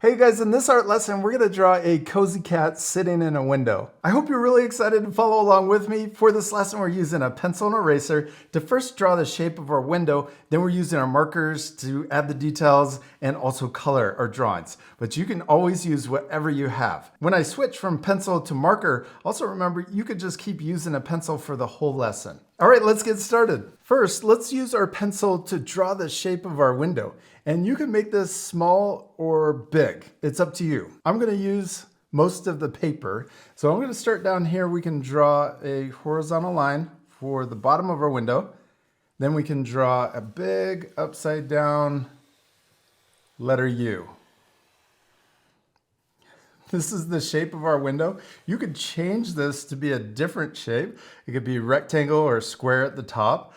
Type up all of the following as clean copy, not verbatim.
Hey guys, in this art lesson, we're gonna draw a cozy cat sitting in a window. I hope you're really excited to follow along with me. For this lesson, we're using a pencil and eraser to first draw the shape of our window. Then we're using our markers to add the details and also color our drawings. But you can always use whatever you have. When I switch from pencil to marker, also remember you could just keep using a pencil for the whole lesson. All right, let's get started. First, let's use our pencil to draw the shape of our window. And you can make this small or big. It's up to you. I'm gonna use most of the paper. So I'm gonna start down here. We can draw a horizontal line for the bottom of our window. Then we can draw a big upside down letter U. This is the shape of our window. You could change this to be a different shape. It could be rectangle or square at the top.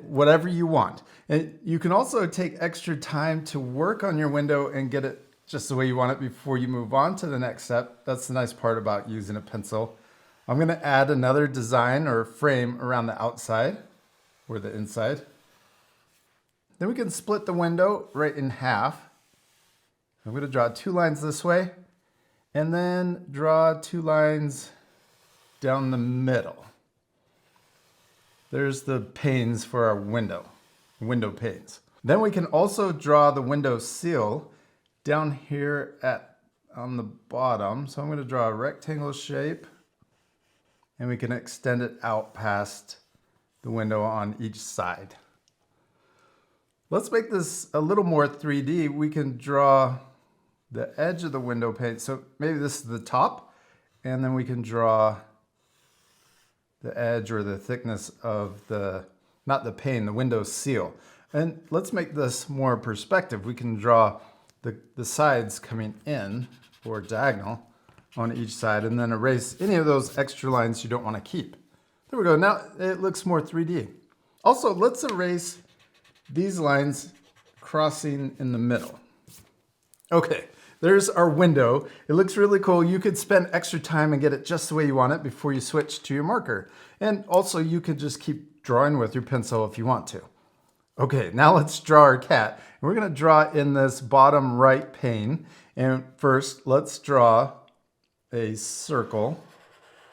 Whatever you want. And you can also take extra time to work on your window and get it just the way you want it before you move on to the next step. That's the nice part about using a pencil. I'm going to add another design or frame around the outside or the inside. Then we can split the window right in half. I'm going to draw 2 lines this way and then draw 2 lines down the middle. There's the panes for our window panes. Then we can also draw the window sill down here on the bottom. So I'm going to draw a rectangle shape and we can extend it out past the window on each side. Let's make this a little more 3D. We can draw the edge of the window pane. So maybe this is the top, and then we can draw the edge or the thickness of not the pane, the window sill. And let's make this more perspective. We can draw the sides coming in or diagonal on each side and then erase any of those extra lines you don't want to keep. There we go. Now it looks more 3D. Also, let's erase these lines crossing in the middle. Okay. There's our window. It looks really cool. You could spend extra time and get it just the way you want it before you switch to your marker. And also you could just keep drawing with your pencil if you want to. Okay, now let's draw our cat. And we're gonna draw in this bottom right pane. And first, let's draw a circle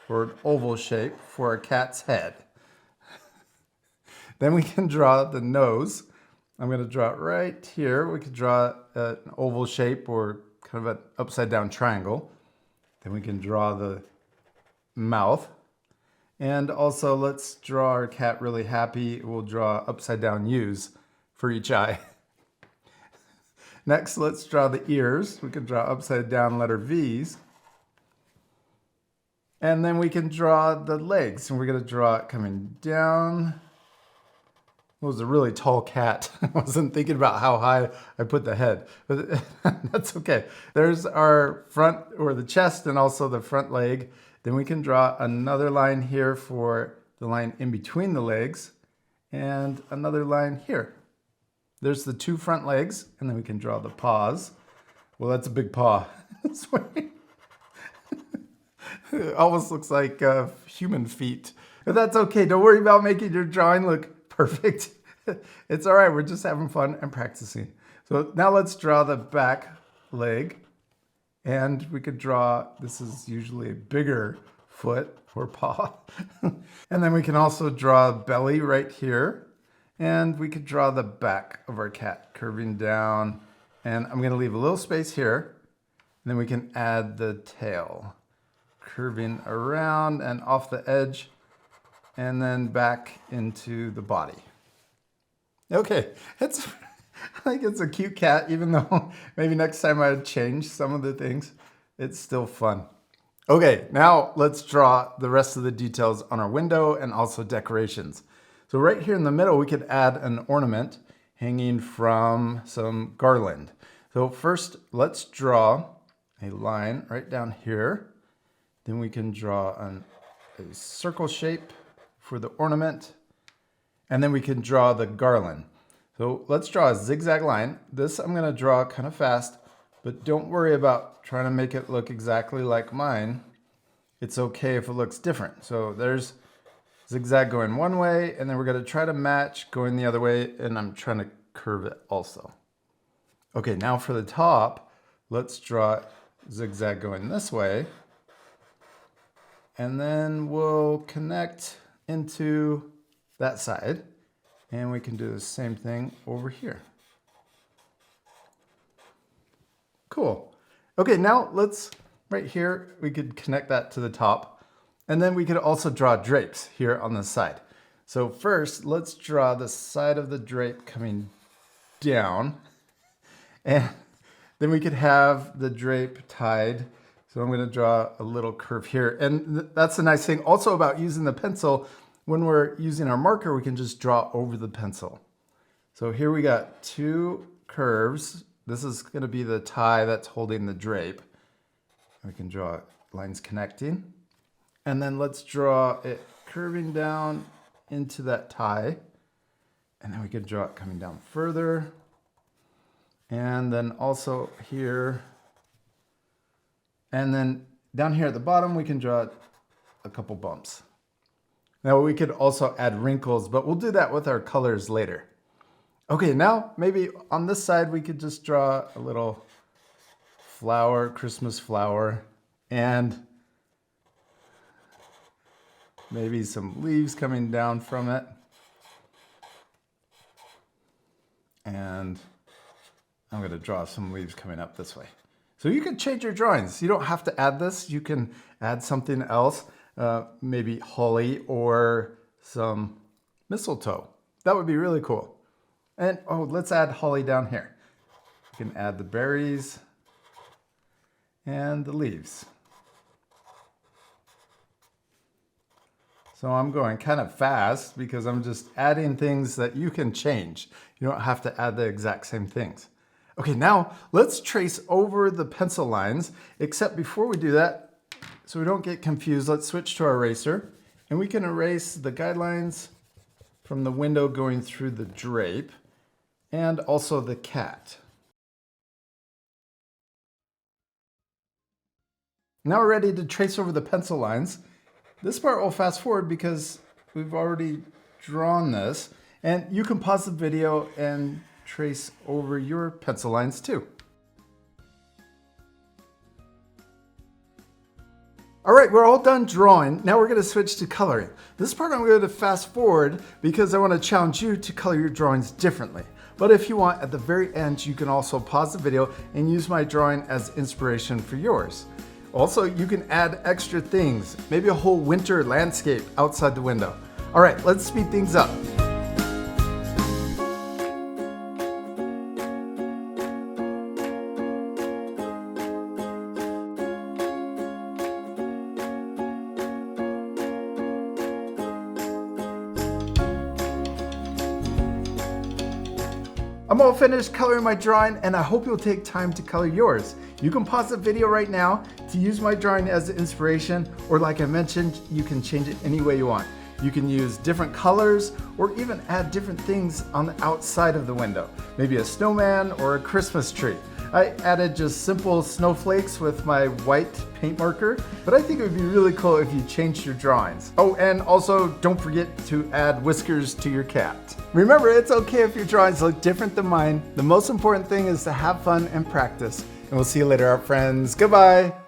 or an oval shape for our cat's head. Then we can draw the nose. I'm gonna draw it right here. We could draw an oval shape or kind of an upside down triangle. Then we can draw the mouth. And also let's draw our cat really happy. We'll draw upside down U's for each eye. Next, let's draw the ears. We can draw upside down letter V's. And then we can draw the legs. And we're gonna draw it coming down. It was a really tall cat. I wasn't thinking about how high I put the head, but that's okay. There's our front or the chest and also the front leg. Then we can draw another line here for the line in between the legs and another line here. There's the 2 front legs and then we can draw the paws. Well, that's a big paw. It almost looks like human feet. But that's okay. Don't worry about making your drawing look perfect. It's all right. We're just having fun and practicing. So now let's draw the back leg. And we could draw, this is usually a bigger foot or paw. And then we can also draw belly right here. And we could draw the back of our cat curving down. And I'm going to leave a little space here. And then we can add the tail curving around and off the edge and then back into the body. Okay, I think it's a cute cat, even though maybe next time I'd change some of the things. It's still fun. Okay, now let's draw the rest of the details on our window and also decorations. So right here in the middle, we could add an ornament hanging from some garland. So first, let's draw a line right down here. Then we can draw a circle shape for the ornament. And then we can draw the garland. So let's draw a zigzag line. This I'm going to draw kind of fast, but don't worry about trying to make it look exactly like mine. It's okay if it looks different. So there's zigzag going one way, and then we're going to try to match going the other way, and I'm trying to curve it also. Okay, now for the top, let's draw a zigzag going this way. And then we'll connect into that side. And we can do the same thing over here. Cool. Okay, now let's, right here, we could connect that to the top. And then we could also draw drapes here on the side. So first, let's draw the side of the drape coming down. And then we could have the drape tied. So I'm going to draw a little curve here. And that's the nice thing also about using the pencil. When we're using our marker, we can just draw over the pencil. So here we got two curves. This is going to be the tie that's holding the drape. We can draw lines connecting. And then let's draw it curving down into that tie. And then we can draw it coming down further. And then also here. And then down here at the bottom, we can draw a couple bumps. Now we could also add wrinkles, but we'll do that with our colors later. Okay, now maybe on this side, we could just draw a little flower, Christmas flower, and maybe some leaves coming down from it. And I'm going to draw some leaves coming up this way. So you can change your drawings. You don't have to add this. You can add something else, maybe holly or some mistletoe. That would be really cool. And oh, let's add holly down here. You can add the berries and the leaves. So I'm going kind of fast because I'm just adding things that you can change. You don't have to add the exact same things. Okay, now let's trace over the pencil lines, except before we do that, so we don't get confused, let's switch to our eraser, and we can erase the guidelines from the window going through the drape, and also the cat. Now we're ready to trace over the pencil lines. This part will fast forward because we've already drawn this, and you can pause the video and trace over your pencil lines too. All right, we're all done drawing. Now we're going to switch to coloring. This part I'm going to fast forward because I want to challenge you to color your drawings differently. But if you want, at the very end, you can also pause the video and use my drawing as inspiration for yours. Also, you can add extra things, maybe a whole winter landscape outside the window. All right, let's speed things up. I'm all finished coloring my drawing, and I hope you'll take time to color yours. You can pause the video right now to use my drawing as inspiration, or like I mentioned, you can change it any way you want. You can use different colors or even add different things on the outside of the window. Maybe a snowman or a Christmas tree. I added just simple snowflakes with my white paint marker, but I think it would be really cool if you changed your drawings. Oh, and also don't forget to add whiskers to your cat. Remember, it's okay if your drawings look different than mine. The most important thing is to have fun and practice. And we'll see you later, our friends. Goodbye.